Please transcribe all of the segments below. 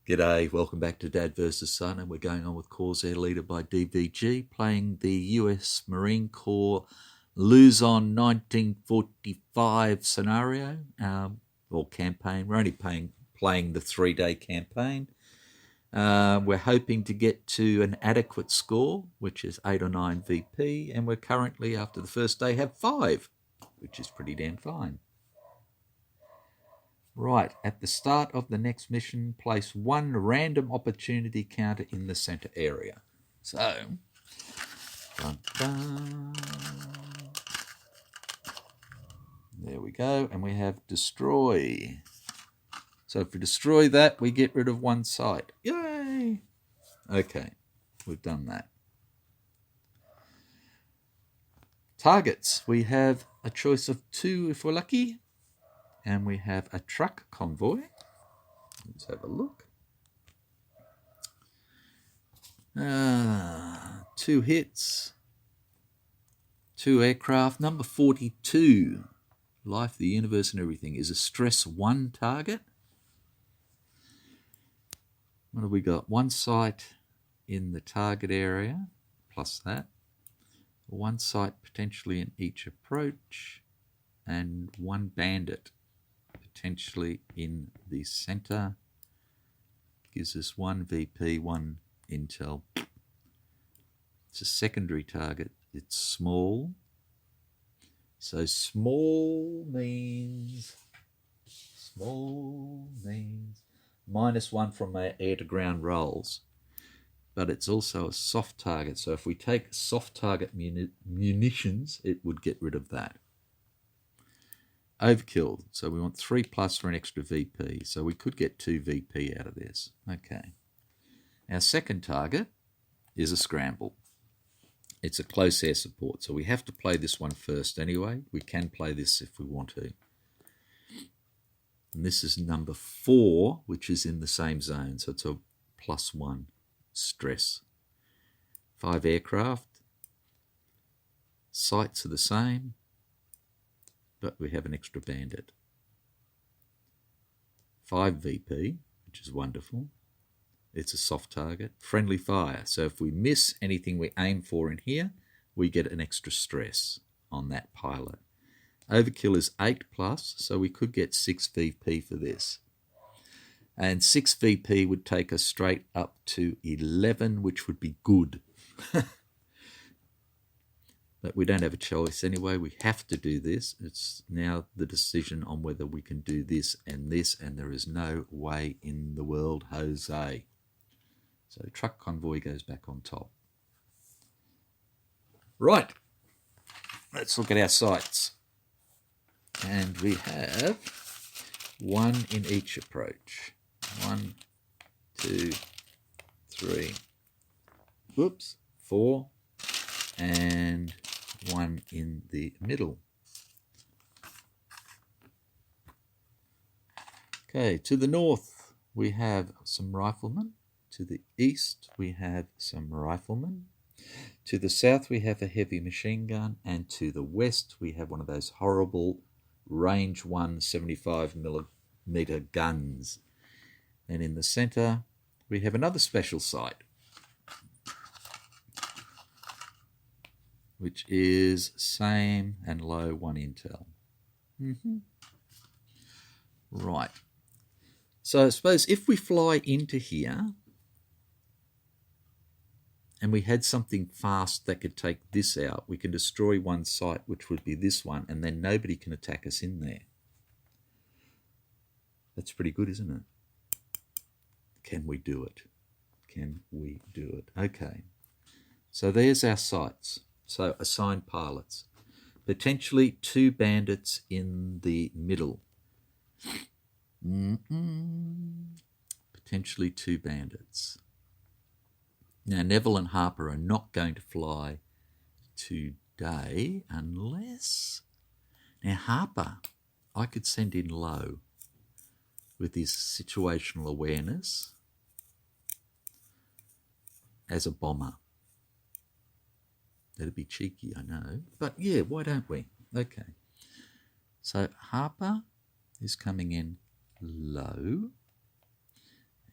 G'day, welcome back to Dad vs. Son, and we're going on with Corsair Leader by DVG, playing the US Marine Corps Luzon 1945 scenario, or campaign. We're only playing the 3-day campaign. We're hoping to get to an adequate score, which is 8 or 9 VP, and we're currently, after the first day, have 5, which is pretty damn fine. Right, at the start of the next mission, place 1 random opportunity counter in the center area. So, there we go, and we have destroy. So if we destroy that, we get rid of 1 site. Yay! Okay, we've done that. Targets, we have a choice of 2 if we're lucky. And we have a truck convoy. Let's have a look. 2 hits. 2 aircraft. Number 42, Life, the Universe and Everything, is a stress 1 target. What have we got? 1 site in the target area, plus that. 1 site potentially in each approach. And 1 bandit potentially in the center. Gives us 1 VP, 1 intel. It's a secondary target. It's small. So small means -1 from our air-to-ground rolls. But it's also a soft target. So if we take soft target munitions, it would get rid of that. Overkill, so we want 3+ for an extra VP, so we could get 2 VP out of this. Okay. Our second target is a scramble. It's a close air support, so we have to play this one first anyway. We can play this if we want to. And this is number 4, which is in the same zone, so it's a +1 stress. 5 aircraft. Sites are the same, but we have an extra bandit. 5 VP, which is wonderful. It's a soft target. Friendly fire. So if we miss anything we aim for in here, we get an extra stress on that pilot. Overkill is 8+, so we could get 6 VP for this. And 6 VP would take us straight up to 11, which would be good. But we don't have a choice anyway. We have to do this. It's now the decision on whether we can do this, and there is no way in the world, Jose. So truck convoy goes back on top. Right. Let's look at our sites. And we have 1 in each approach. 1, 2, 3, 4, and 1 in the middle. Okay, to the north we have some riflemen. To the east we have some riflemen. To the south we have a heavy machine gun. And to the west we have one of those horrible range 1 75mm guns. And in the center we have another special site, which is same and low 1 intel. Right. So I suppose if we fly into here and we had something fast that could take this out, we can destroy 1 site, which would be this one, and then nobody can attack us in there. That's pretty good, isn't it? Can we do it? Can we do it? Okay. So there's our sites. So assigned pilots. Potentially 2 bandits in the middle. Potentially 2 bandits. Now Neville and Harper are not going to fly today unless... Now Harper, I could send in low with his situational awareness as a bomber. That'd be cheeky, I know. But yeah, why don't we? Okay. So Harper is coming in low.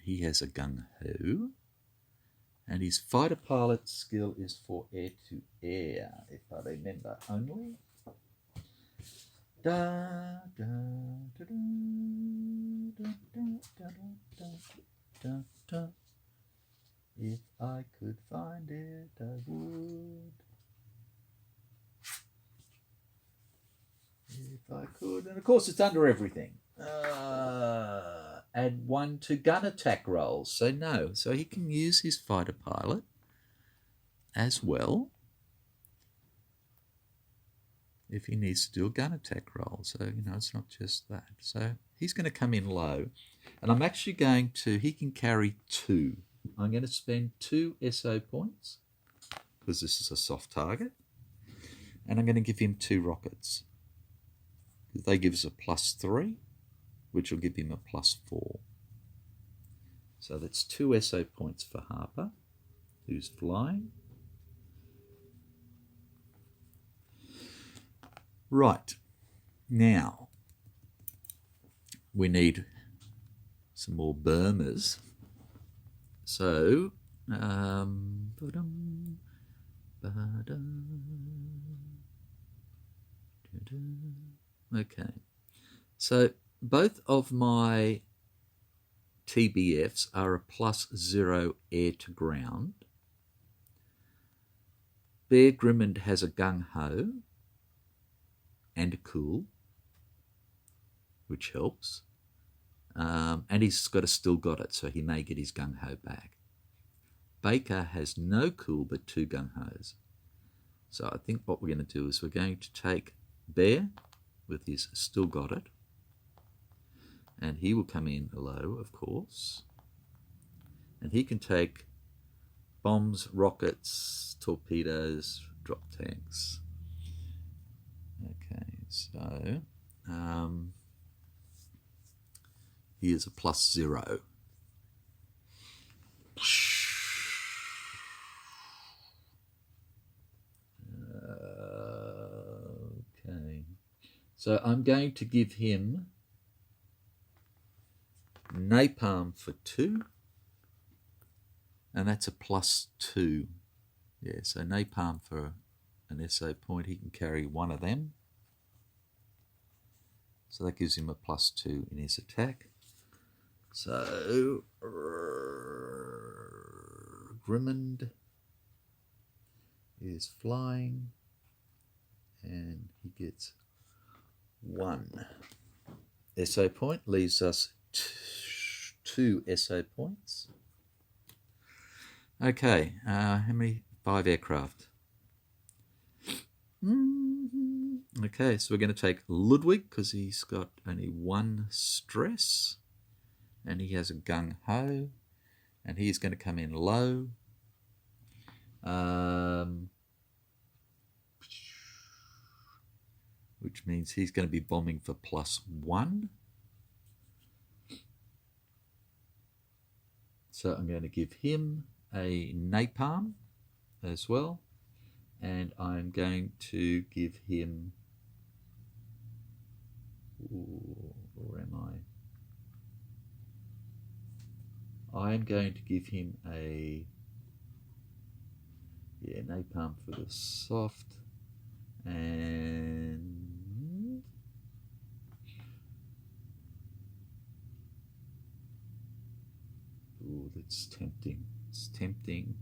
he has a gung-ho. And his fighter pilot skill is for air-to-air, if I remember only. Da, da, da, da, da, da, da, da, da. If I could find it, I would. If I could. And of course, it's under everything. Add 1 to gun attack rolls. So no. So he can use his fighter pilot as well if he needs to do a gun attack roll. So, it's not just that. So he's going to come in low. And I'm actually going to, he can carry 2. I'm going to spend 2 SO points because this is a soft target. And I'm going to give him 2 rockets. They give us a +3, which will give him a +4. So that's 2 SO points for Harper, who's flying. Right, now we need some more Burmers. So, okay, so both of my TBFs are a +0 air to ground. Bear Grimmond has a gung-ho and a cool, which helps. And he's still got it, so he may get his gung-ho back. Baker has no cool but 2 gung-hos. So I think what we're going to do is we're going to take Bear with his still got it, and he will come in low, of course. And he can take bombs, rockets, torpedoes, drop tanks. Okay, so he is a +0. Okay, so I'm going to give him napalm for 2, and that's a +2. Yeah, so napalm for an SO point, he can carry 1 of them. So that gives him a +2 in his attack. So Grimmond is flying, and he gets 1 SO point, leaves us 2 SO points. Okay, how many? 5 aircraft. Okay, so we're going to take Ludwig because he's got only 1 stress, and he has a gung-ho, and he's going to come in low. Which means he's going to be bombing for +1. So I'm going to give him a napalm as well, and I'm going to give him, where am I am going to give him a napalm for the soft, and that's tempting. It's tempting.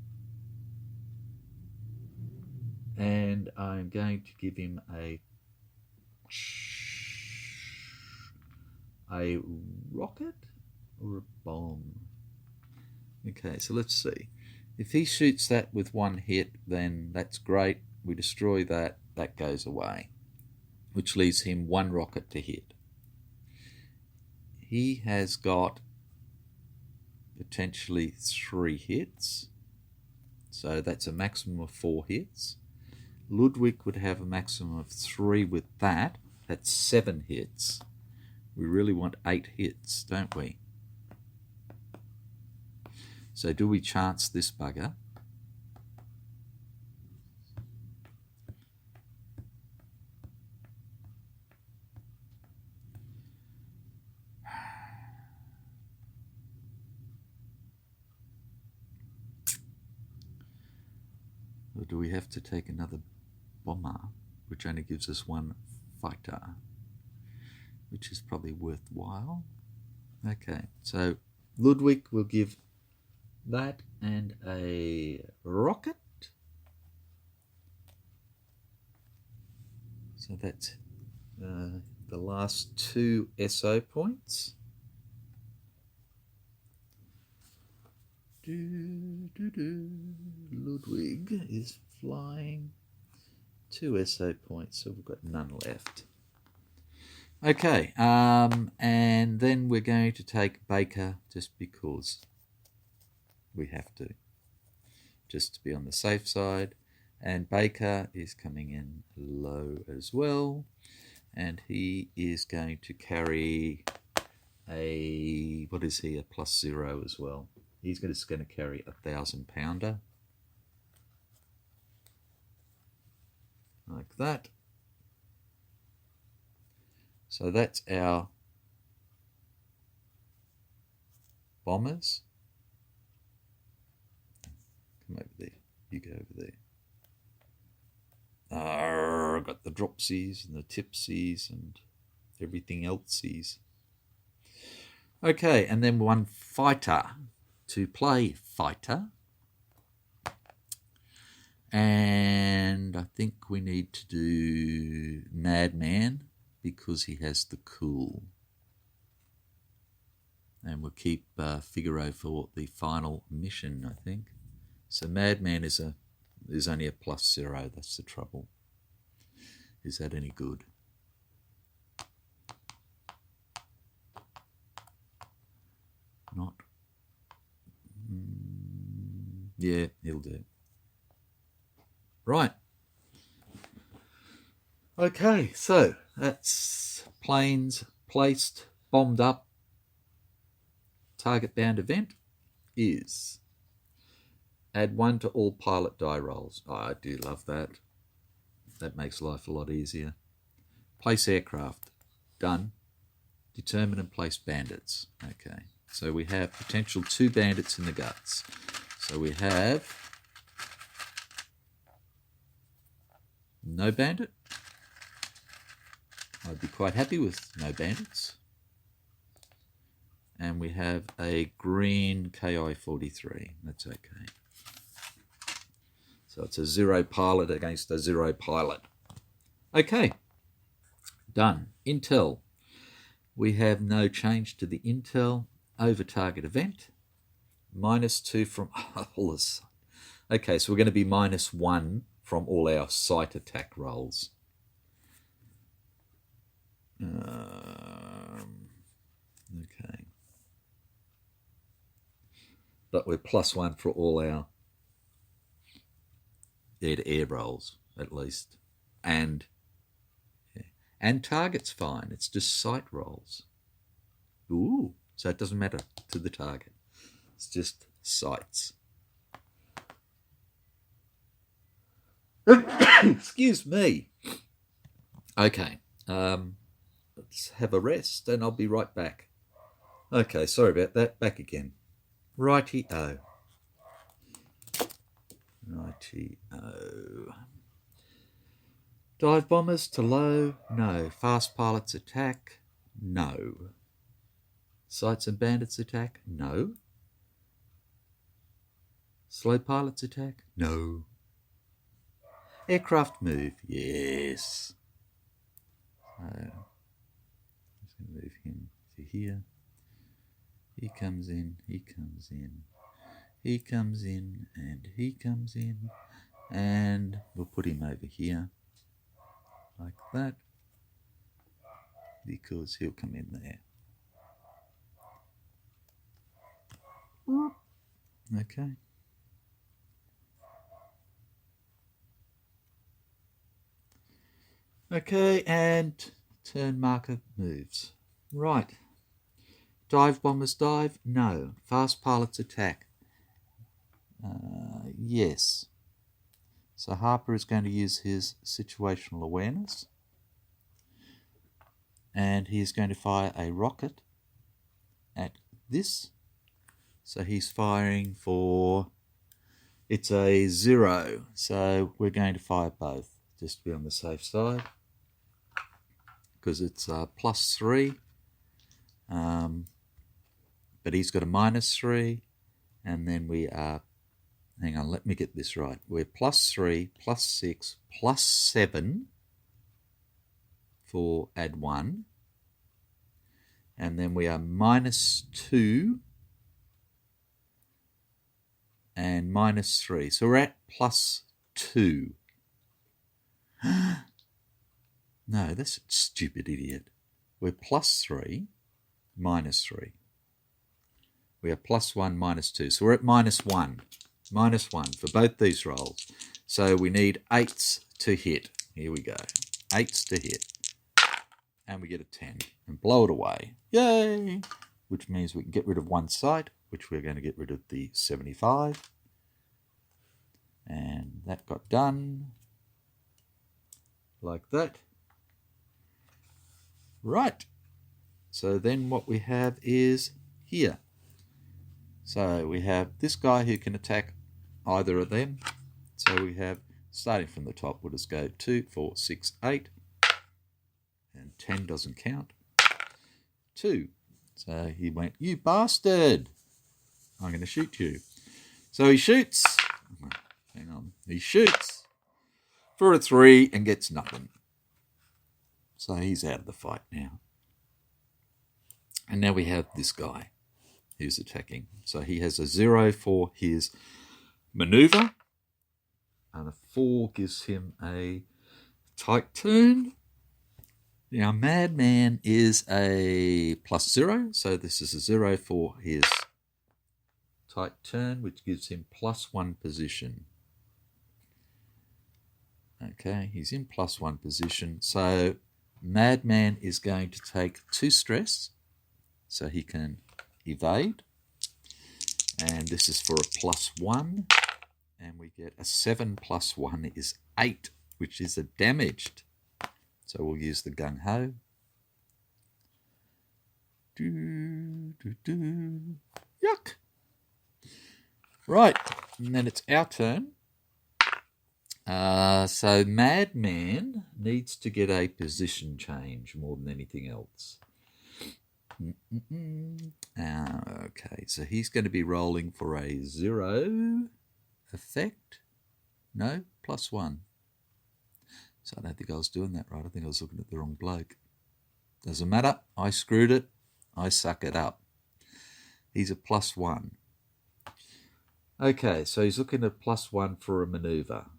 And I'm going to give him a rocket or a bomb. Okay, so let's see. If he shoots that with 1 hit, then that's great. We destroy that. That goes away, which leaves him 1 rocket to hit. He has got potentially 3 hits. So that's a maximum of 4 hits. Ludwig would have a maximum of 3 with that. That's 7 hits. We really want 8 hits, don't we? So do we chance this bugger? Or do we have to take another bomber, which only gives us one fighter, which is probably worthwhile? Okay, so Ludwig will give that and a rocket. So that's the last 2 SO points. Ludwig is flying 2 SO points, so we've got none left. Okay, and then we're going to take Baker just because we have to, just to be on the safe side. And Baker is coming in low as well, and he is going to carry a, what is he, a +0 as well. He's just going to carry a 1,000-pounder, like that. So that's our bombers. Come over there. You go over there. Got the dropsies and the tipsies and everything else's. Okay, and then one fighter to play fighter. And I think we need to do Madman because he has the cool. And we'll keep Figaro for the final mission, I think. So Madman is only a +0. That's the trouble. Is that any good? Not. Yeah, he'll do. Right. Okay, so that's planes placed, bombed up. Target bound event is add 1 to all pilot die rolls. Oh, I do love that. That makes life a lot easier. Place aircraft. Done. Determine and place bandits. Okay. So we have potential 2 bandits in the guts. So we have no bandit. I'd be quite happy with no bandits. And we have a green KI-43. That's okay. So it's a 0 pilot against a 0 pilot. Okay, done. Intel. We have no change to the intel over target event. -2 from all this. Okay, so we're going to be -1 from all our site attack rolls. Okay. But we're +1 for all our air-to-air rolls, at least. And target's fine. It's just site rolls. Ooh, so it doesn't matter to the target. It's just sites. Excuse me. Okay, let's have a rest and I'll be right back. Okay, sorry about that. Back again. Righty-o. Righty-o. Dive bombers to low? No. Fast pilots attack? No. Sights and bandits attack? No. Slow pilots attack? No. Aircraft move? Yes. So, I'm just going to move him to here. He comes in, he comes in, he comes in, and he comes in. And we'll put him over here, like that, because he'll come in there. Okay. Okay, and turn marker moves. Right. Dive bombers dive? No. Fast pilots attack? Yes. So Harper is going to use his situational awareness. And he is going to fire a rocket at this. So he's firing for It's a 0, so we're going to fire both, just to be on the safe side, because it's +3, but he's got a -3, and then we are, hang on, let me get this right, we're +3, +6, +7 for add 1, and then we are -2 and -3. So we're at +2. No, that's a stupid idiot. We're +3, -3. We are +1, -2. So we're at -1. -1 for both these rolls. So we need 8s to hit. Here we go. 8s to hit. And we get a 10 and blow it away. Yay! Which means we can get rid of one site, which we're going to get rid of the 75. And that got done like that. Right. So then what we have is here. So we have this guy who can attack either of them. So we have, starting from the top, we'll just go 2, 4, 6, 8. And 10 doesn't count. 2. So he went, you bastard! I'm going to shoot you. So he shoots. Hang on. He shoots for a 3 and gets nothing. So he's out of the fight now. And now we have this guy who's attacking. So he has a 0 for his maneuver. And a 4 gives him a tight turn. Now, Madman is a +0, so this is a 0 for his tight turn, which gives him +1 position. Okay, he's in +1 position, so Madman is going to take 2 stress, so he can evade. And this is for a +1, and we get a 7 + 1 is 8, which is a damaged. So we'll use the gung-ho. Yuck. Right, and then it's our turn. So Madman needs to get a position change more than anything else. Okay, so he's going to be rolling for a 0 effect. No, +1. So I don't think I was doing that right. I think I was looking at the wrong bloke. Doesn't matter. I screwed it. I suck it up. He's a +1. Okay, so he's looking at +1 for a maneuver.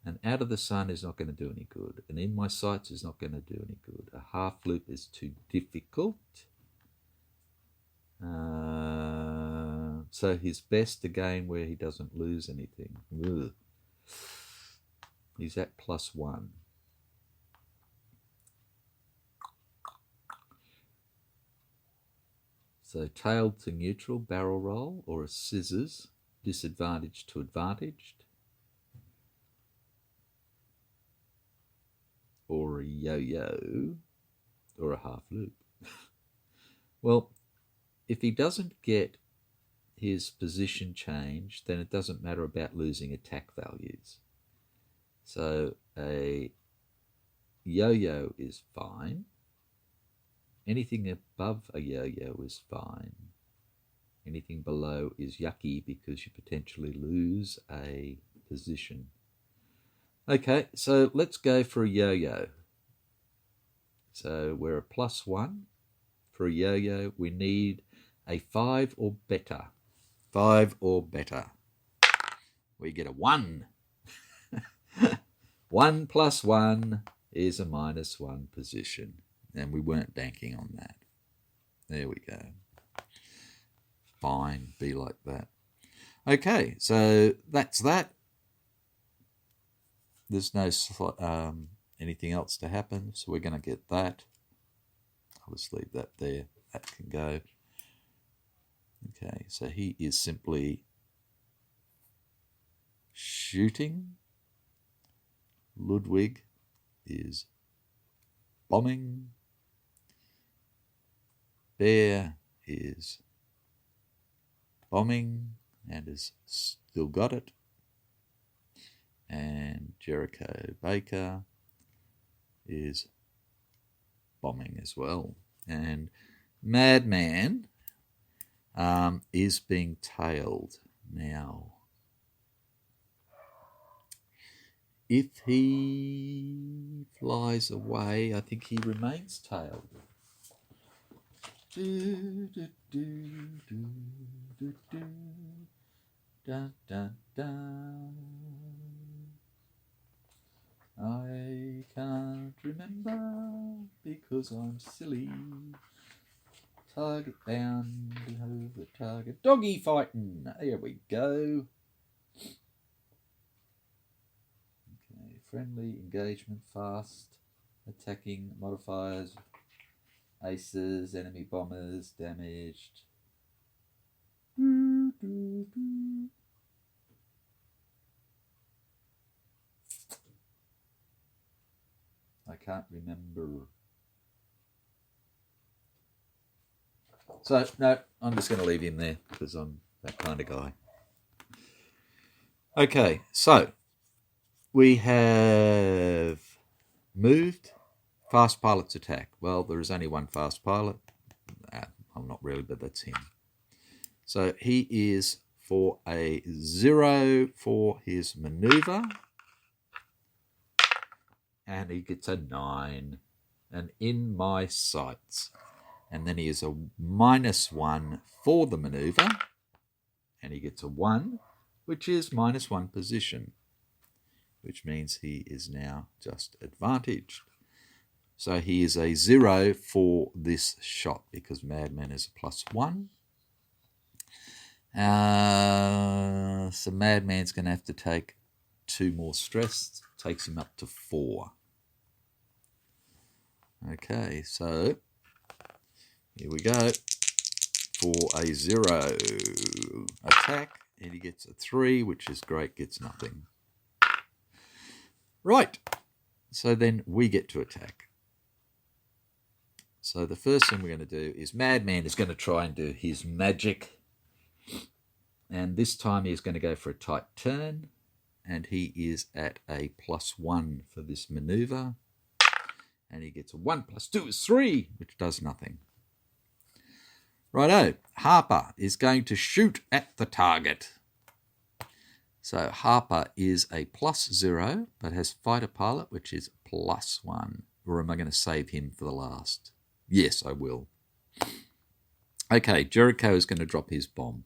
And out of the sun is not going to do any good. And in my sights is not going to do any good. A half loop is too difficult. So he's best again where he doesn't lose anything. Ugh. He's at +1. So tailed to neutral, barrel roll, or a scissors, disadvantaged to advantaged, or a yo-yo, or a half loop. Well, if he doesn't get his position changed, then it doesn't matter about losing attack values. So a yo-yo is fine. Anything above a yo-yo is fine. Anything below is yucky because you potentially lose a position. Okay, so let's go for a yo-yo. So we're a +1. For a yo-yo, we need a 5 or better. 5 or better. We get a 1. 1 + 1 is a -1 position. And we weren't banking on that. There we go. Fine, be like that. Okay, so that's that. There's no anything else to happen, so we're going to get that. I'll just leave that there. That can go. Okay, so he is simply shooting. Ludwig is bombing. Bear is bombing, and has still got it. And Jericho Baker is bombing as well. And Madman is being tailed now. If he flies away, I think he remains tailed. Dun, dun, dun. I can't remember because I'm silly. Target bound over target. Doggy fighting. There we go. Okay, friendly engagement, fast attacking modifiers, aces, enemy bombers damaged. I can't remember. So, no, I'm just going to leave him there because I'm that kind of guy. Okay, so we have moved fast pilot's attack. Well, there is only one fast pilot. I'm not really, but that's him. So he is for a 0 for his maneuver. And he gets a 9. And in my sights. And then he is a -1 for the maneuver. And he gets a 1, which is -1 position. Which means he is now just advantaged. So he is a 0 for this shot because Madman is a +1. So Madman's going to have to take 2 more stress. Takes him up to 4. Okay, so here we go. For a 0 attack, and he gets a 3, which is great, gets nothing. Right, so then we get to attack. So the first thing we're going to do is Madman is going to try and do his magic. And this time he's going to go for a tight turn. And he is at a +1 for this maneuver. And he gets a 1 + 2 is 3, which does nothing. Righto, Harper is going to shoot at the target. So Harper is a +0, but has fighter pilot, which is +1. Or am I going to save him for the last? Yes, I will. Okay, Jericho is going to drop his bomb.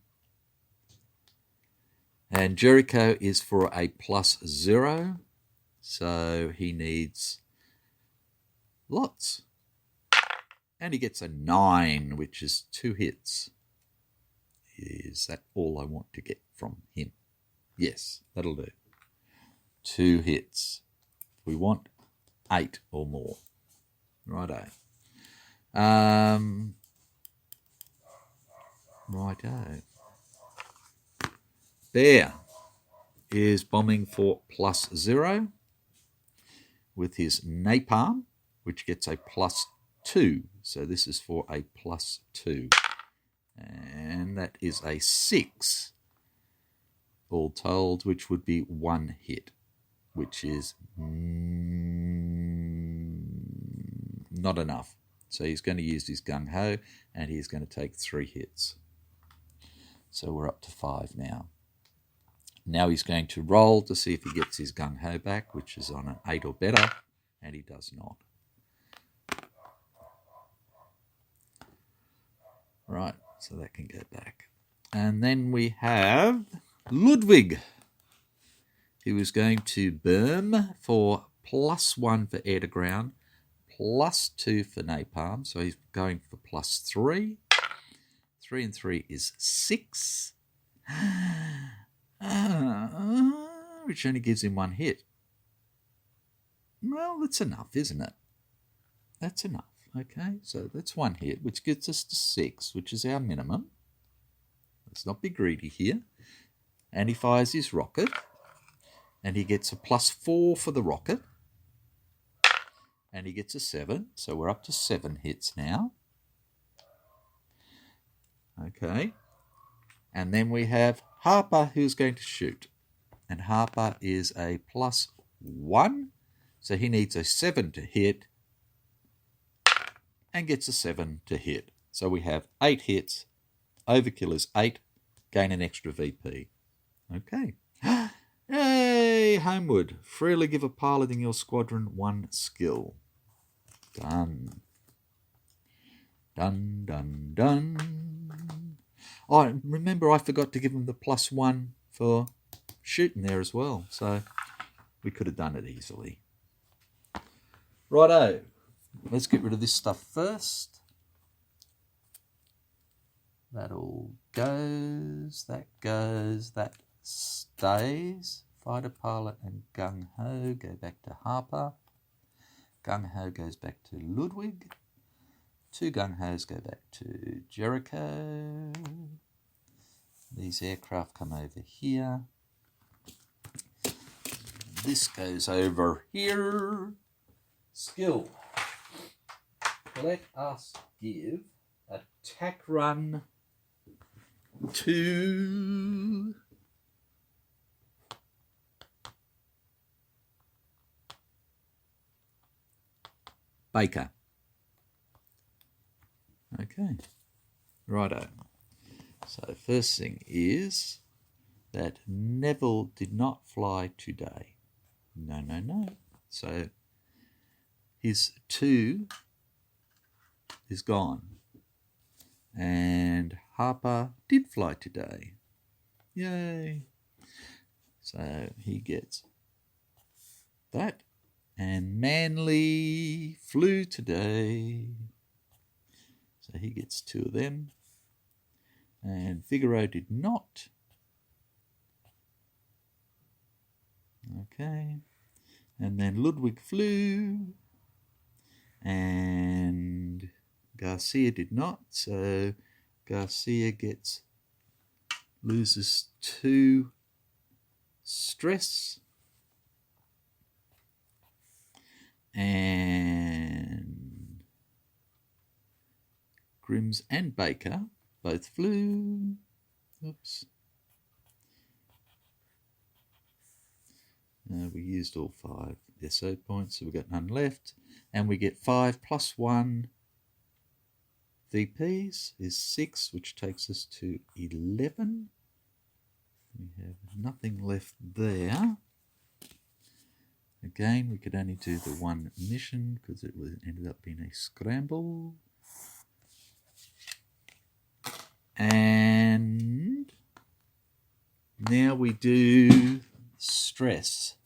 And Jericho is for a +0, so he needs lots. And he gets a 9, which is 2 hits. Is that all I want to get from him? Yes, that'll do. 2 hits. We want 8 or more. Righto. Righto. Bear is bombing for +0 with his napalm, which gets a +2. So this is for a +2. And that is a 6, all told, which would be 1 hit, which is not enough. So he's going to use his gung-ho, and he's going to take 3 hits. So we're up to 5 now. Now he's going to roll to see if he gets his gung-ho back, which is on an 8 or better, and he does not. Right, so that can go back. And then we have Ludwig, who is going to berm for +1 for air to ground, +2 for napalm, so he's going for +3. 3 and 3 is 6. Which only gives him 1 hit. Well, that's enough, isn't it? That's enough. Okay, so that's 1 hit, which gets us to 6, which is our minimum. Let's not be greedy here. And he fires his rocket, and he gets a +4 for the rocket, and he gets a 7, so we're up to 7 hits now. Okay, and then we have Harper who's going to shoot. And Harper is a +1. So he needs a 7 to hit and gets a 7 to hit. So we have 8 hits. Overkill is 8. Gain an extra VP. Okay. Yay! Homewood. Freely give a pilot in your squadron 1 skill. Done. Done, done, done. Oh, remember I forgot to give him the +1 for shooting there as well. So we could have done it easily. Righto. Let's get rid of this stuff first. That all goes, that stays. Fighter pilot and Gung Ho go back to Harper. Gung Ho goes back to Ludwig. 2 Gung Ho's go back to Jericho. These aircraft come over here. This goes over here. Skill. Let us give attack run to Baker. Okay, righto. So first thing is that Neville did not fly today. No. So his 2 is gone. And Harper did fly today. Yay. So he gets that. And Manly flew today. So he gets 2 of them. And Figaro did not. Okay. And then Ludwig flew. And Garcia did not. So Garcia loses 2 stress. And Grims and Baker both flew. Oops. We used all 5 SO points, so we've got none left. And we get 5 + 1 VPs is 6, which takes us to 11. We have nothing left there. Again, we could only do the 1 mission because it ended up being a scramble. And now we do stress.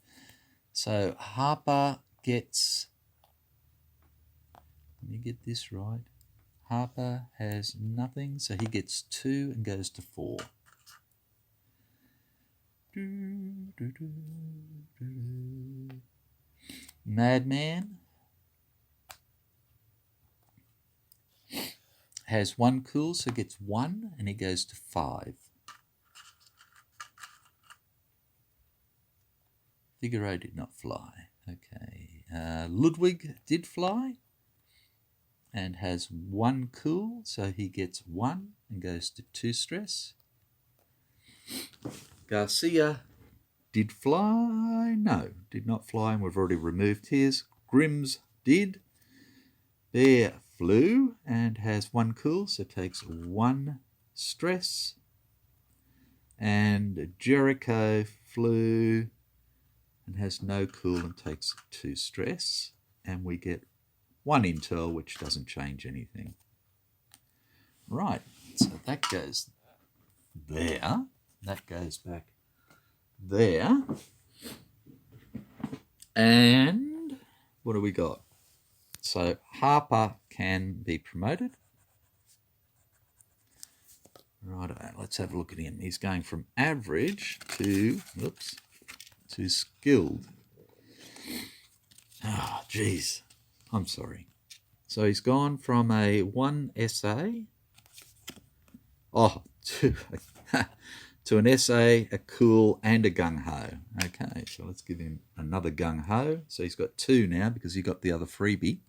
So Harper gets, let me get this right. Harper has nothing, so he gets 2 and goes to 4. Madman has 1 cool, so gets 1 and he goes to 5. Figaro did not fly. Okay. Ludwig did fly and has 1 cool, so he gets 1 and goes to 2 stress. Garcia did fly. No, did not fly, and we've already removed his. Grims did. Bear flew and has 1 cool, so takes 1 stress. And Jericho flew and has no cool and takes 2 stress. And we get 1 intel, which doesn't change anything. Right, so that goes there. That goes back there. And what do we got? So Harper can be promoted. Right, let's have a look at him. He's going from average to skilled. Oh, geez. I'm sorry. So he's gone from a 1 SA to an SA, a cool, and a gung-ho. Okay, so let's give him another gung-ho. So he's got 2 now because he got the other freebie.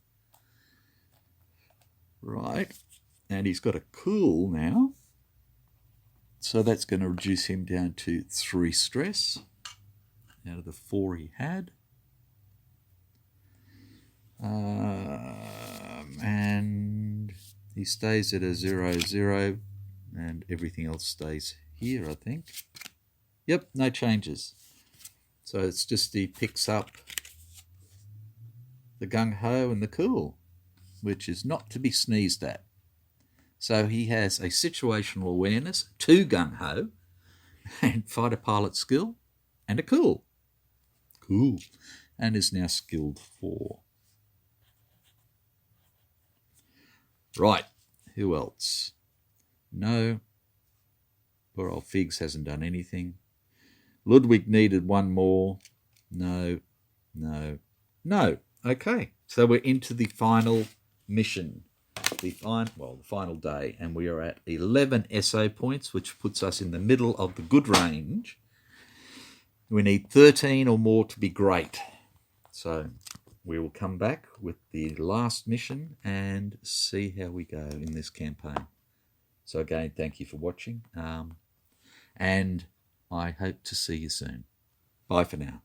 Right, and he's got a cool now. So that's going to reduce him down to 3 stress out of the 4 he had. And he stays at a 0-0, and everything else stays here, I think. Yep, no changes. So it's just he picks up the gung-ho and the cool, which is not to be sneezed at. So he has a situational awareness, 2 gung-ho, and fighter pilot skill, and a cool. Cool. And is now skilled 4. Right, who else? No. Poor old Figs hasn't done anything. Ludwig needed 1 more. No, no, no. Okay, so we're into the final mission. The final day, and we are at 11 SO points, which puts us in the middle of the good range. We need 13 or more to be great. So we will come back with the last mission and see how we go in this campaign. So again, thank you for watching, and I hope to see you soon. Bye for now.